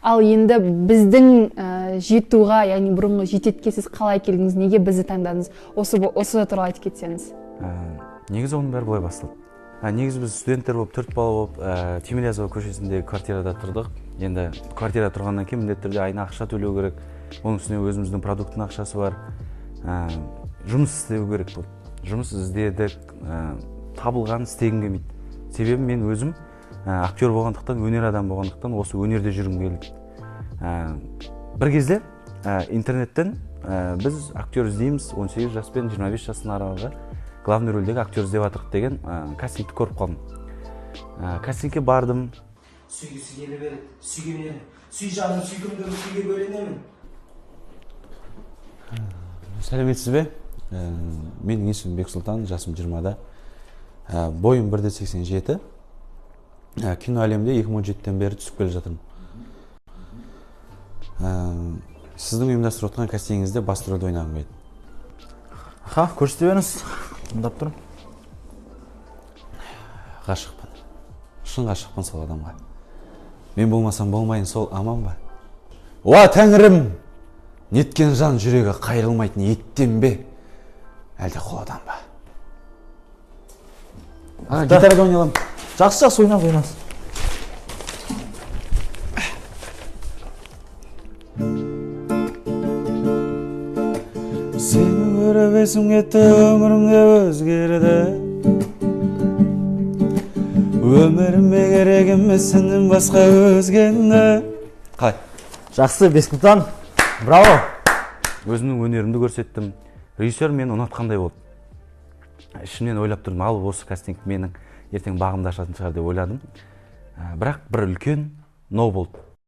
Ал енді біздің жетуға, яғни бұрынғы жететке сіз қалай келдіңіз, неге бізді таңдадыңыз? Осы туралы айтып кетсеңіз. Негізі оның бәрі былай басталды. Негізі біз студенттер болып, 4 бала болып, Тимирязева көшесіндегі квартирада тұрдық. Енді квартира тұрғаннан кейін міндетті түрде айына ақша төлеу керек. Оның үстіне өзіміздің продукттың ақшасы бар. Жұмыс істеу керек болды. Жұмыс іздедік, табылған істегім келмейді. Себебі мен өзім актер болғандықтан, өнер адам болғандықтан осы өнерде жүргім келді. Бір кезде интернеттен біз актер іздейміз, 18 жас пен 25 жастың аралығы главный рөлдегі актер іздеп жатырық деген кастингті көріп қалдым. Кастингке бардым. Сүйгісі келе береді, сүйгенемін. Сүй жаным, сүйгімдегі сүйге бөленемін. Сәлеметсіз бе? Менің есімім Бексұлтан, жасым 20-да. Бойым 1,87. Кино әлемде 2017-тен бері түсіп келе жатырмын. Сіздің ұйымдастырып отырған кастингіңізде басты рөлді ойнағым келді. Көрсете беріңіз. Тыңдап тұрмын. Ғашықпын. Шын ғашықпын сол адамға. Мен болмасам болмайын, сол аман ба? Уа тәңірім! Неткен жан жүрегі қайрылмайтын еттен бе? Әлде қоладан ба? Гитарада ойналам. Жақсы ойнаңыз. Сені көріп есім кетті, өмірімде өзгерді. Өміріме керек емес сенен басқа өзгені. Қалай? Жақсы, Бексұлтан. Браво! Өзімнің өнерімді көрсеттім. Режиссер мені ұнатқандай болды. Ішімнен ойлап тұрдым, ал осы кастинг менің ертең бағымды ашатын шығар деп ойладым. Бірақ бір үлкен ноу болды.